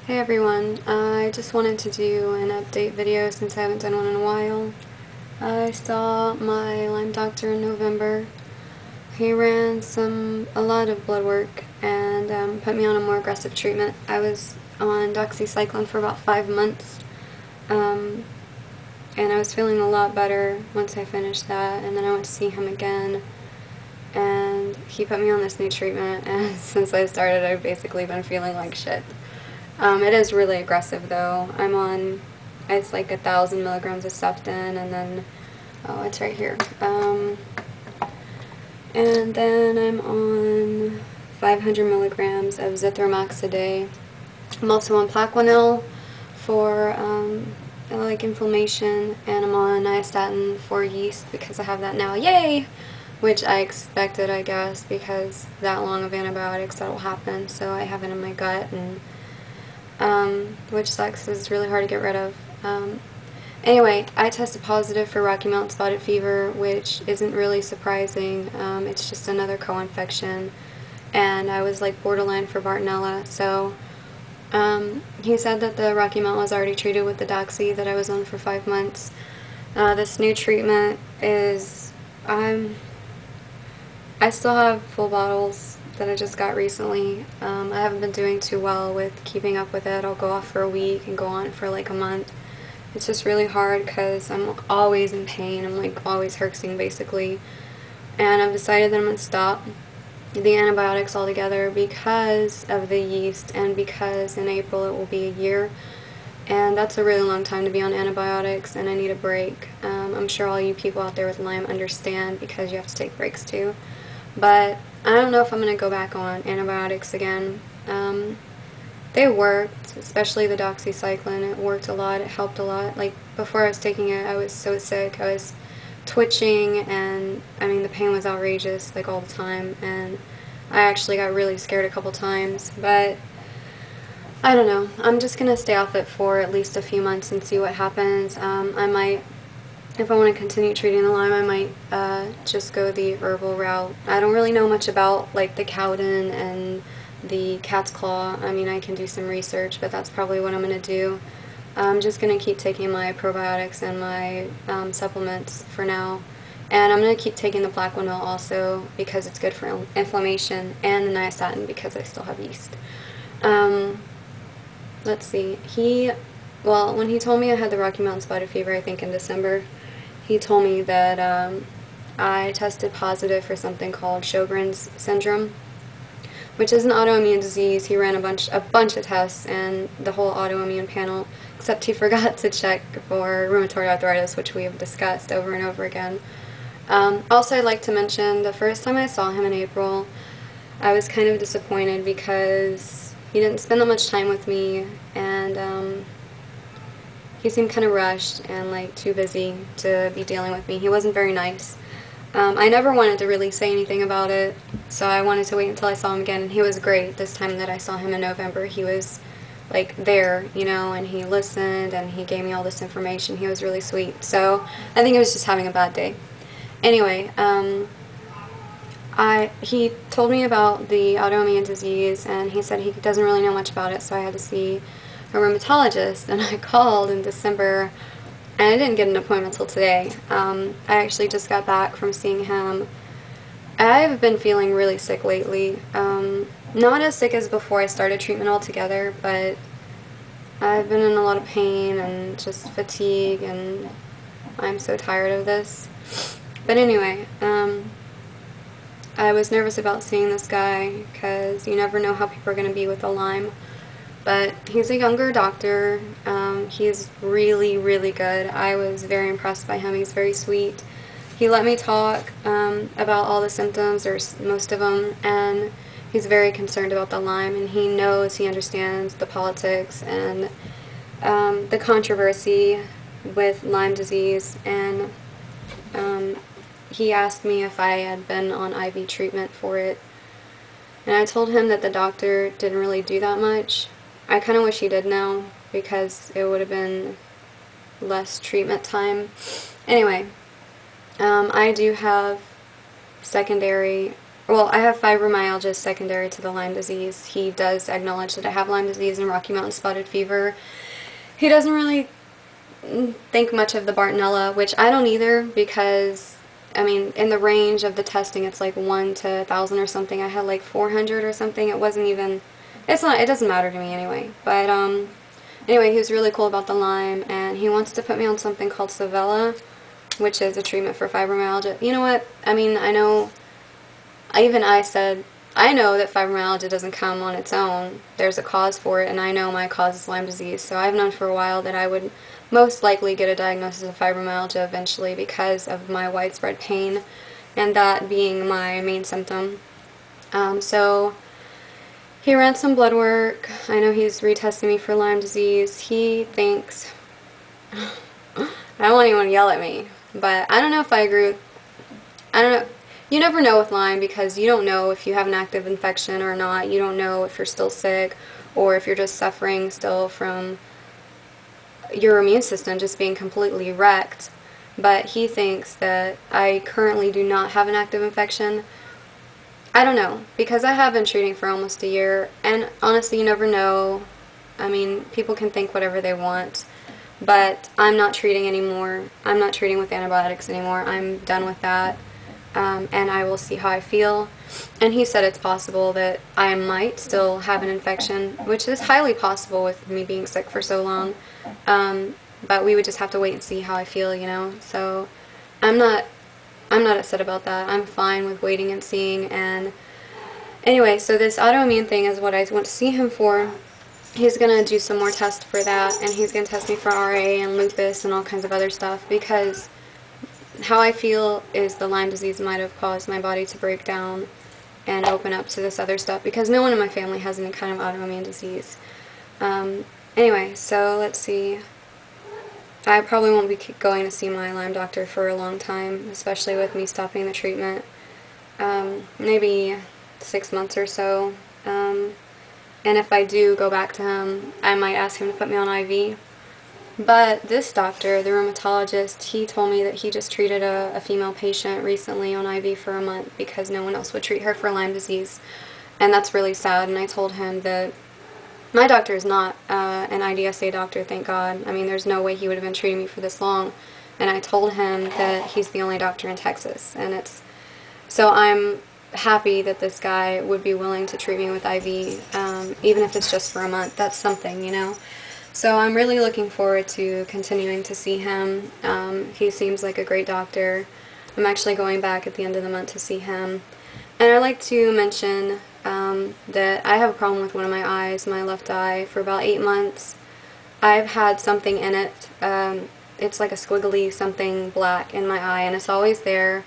Hey everyone, I just wanted to do an update video since I haven't done one in a while. I saw my Lyme doctor in November. He ran a lot of blood work and put me on a more aggressive treatment. I was on doxycycline for about 5 months, and I was feeling a lot better once I finished that, and then I went to see him again, and he put me on this new treatment, and since I started I've basically been feeling like shit. It is really aggressive though. I'm on, it's like 1,000 milligrams of Septin, and then, oh, it's right here. And then I'm on 500 milligrams of Zithromax a day. I'm also on Plaquenil for like inflammation, and I'm on nystatin for yeast because I have that now. Yay! Which I expected, I guess, because that long of antibiotics, that will happen. So I have it in my gut, and which sucks, it's really hard to get rid of. Anyway, I tested positive for Rocky Mountain spotted fever, which isn't really surprising. It's just another co-infection, and I was like borderline for Bartonella, so he said that the Rocky Mountain was already treated with the doxy that I was on for 5 months. This new treatment is, I still have full bottles that I just got recently. I haven't been doing too well with keeping up with it. I'll go off for a week and go on for like a month. It's just really hard because I'm always in pain. I'm like always herxing basically. And I've decided that I'm going to stop the antibiotics altogether because of the yeast, and because in April it will be a year. And that's a really long time to be on antibiotics, and I need a break. I'm sure all you people out there with Lyme understand, because you have to take breaks too. But I don't know if I'm going to go back on antibiotics again. They worked, especially the doxycycline. It worked a lot. It helped a lot. Like, before I was taking it, I was so sick. I was twitching, and I mean, the pain was outrageous, like, all the time. And I actually got really scared a couple times. But I don't know. I'm just going to stay off it for at least a few months and see what happens. I might, if I want to continue treating the Lyme, I might just go the herbal route. I don't really know much about like the Cowden and the cat's claw. I mean, I can do some research, but that's probably what I'm going to do. I'm just going to keep taking my probiotics and my supplements for now. And I'm going to keep taking the Plaquenil also because it's good for inflammation, and the nystatin because I still have yeast. Let's see. Well, when he told me I had the Rocky Mountain spotted fever, I think in December, he told me that I tested positive for something called Sjogren's syndrome, which is an autoimmune disease. He ran a bunch of tests, and the whole autoimmune panel, except he forgot to check for rheumatoid arthritis, which we have discussed over and over again. Also, I'd like to mention, the first time I saw him in April, I was kind of disappointed because he didn't spend that much time with me, and he seemed kind of rushed and like too busy to be dealing with me. He wasn't very nice. I never wanted to really say anything about it, so I wanted to wait until I saw him again, and he was great. This time that I saw him in November, he was like there, you know, and he listened and he gave me all this information. He was really sweet. So I think he was just having a bad day. Anyway, he told me about the autoimmune disease, and he said he doesn't really know much about it, so I had to see a rheumatologist, and I called in December, and I didn't get an appointment until today. I actually just got back from seeing him. I've been feeling really sick lately. Not as sick as before I started treatment altogether, but I've been in a lot of pain and just fatigue, and I'm so tired of this. But anyway, I was nervous about seeing this guy because you never know how people are going to be with the Lyme. But he's a younger doctor. He's really, really good. I was very impressed by him. He's very sweet. He let me talk about all the symptoms, or most of them, and he's very concerned about the Lyme, and he knows, he understands the politics and the controversy with Lyme disease, and he asked me if I had been on IV treatment for it, and I told him that the doctor didn't really do that much. I kind of wish he did now, because it would have been less treatment time. Anyway, I do have secondary well, I have fibromyalgia secondary to the Lyme disease. He does acknowledge that I have Lyme disease and Rocky Mountain spotted fever. He doesn't really think much of the Bartonella, which I don't either, because I mean, in the range of the testing, it's like 1 to 1,000 or something. I had like 400 or something. It wasn't even, it's not, it doesn't matter to me anyway. But anyway, he was really cool about the Lyme, and he wants to put me on something called Savella, which is a treatment for fibromyalgia. You know what? I mean, I know, even I said, I know that fibromyalgia doesn't come on its own. There's a cause for it, and I know my cause is Lyme disease. So I've known for a while that I would most likely get a diagnosis of fibromyalgia eventually because of my widespread pain, and that being my main symptom. So he ran some blood work. I know he's retesting me for Lyme disease. He thinks, I don't want anyone to yell at me, but I don't know if I agree with, I don't know. You never know with Lyme because you don't know if you have an active infection or not. You don't know if you're still sick or if you're just suffering still from your immune system just being completely wrecked. But he thinks that I currently do not have an active infection. I don't know, because I have been treating for almost a year, and honestly, you never know. I mean, people can think whatever they want, but I'm not treating anymore. I'm not treating with antibiotics anymore. I'm done with that. And I will see how I feel. And he said it's possible that I might still have an infection, which is highly possible with me being sick for so long. But we would just have to wait and see how I feel, you know. So I'm not upset about that. I'm fine with waiting and seeing. And anyway, so this autoimmune thing is what I want to see him for. He's going to do some more tests for that, and he's going to test me for RA and lupus and all kinds of other stuff, because how I feel is the Lyme disease might have caused my body to break down and open up to this other stuff, because no one in my family has any kind of autoimmune disease. Anyway, so let's see. I probably won't be going to see my Lyme doctor for a long time, especially with me stopping the treatment. Maybe 6 months or so. And if I do go back to him, I might ask him to put me on IV. But this doctor, the rheumatologist, he told me that he just treated a female patient recently on IV for a month because no one else would treat her for Lyme disease. And that's really sad. And I told him that my doctor is not an IDSA doctor, thank God. I mean, there's no way he would have been treating me for this long. And I told him that he's the only doctor in Texas. And it's, so I'm happy that this guy would be willing to treat me with IV, even if it's just for a month. That's something, you know. So I'm really looking forward to continuing to see him. He seems like a great doctor. I'm actually going back at the end of the month to see him. And I'd like to mention that I have a problem with one of my eyes, my left eye, for about 8 months. I've had something in it. It's like a squiggly something black in my eye, and it's always there.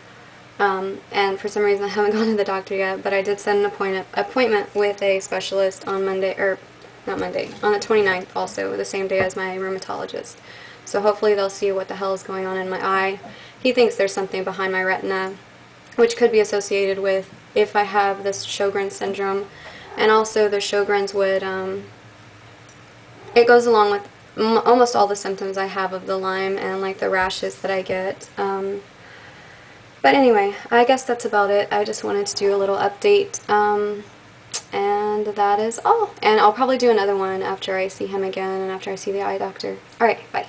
And for some reason I haven't gone to the doctor yet, but I did set an appointment with a specialist on Monday, or not Monday, on the 29th also, the same day as my rheumatologist. So hopefully they'll see what the hell is going on in my eye. He thinks there's something behind my retina, which could be associated with if I have this Sjogren's syndrome. And also the Sjogren's would, it goes along with almost all the symptoms I have of the Lyme and like the rashes that I get. But anyway, I guess that's about it. I just wanted to do a little update. And that is all. And I'll probably do another one after I see him again and after I see the eye doctor. Alright, bye.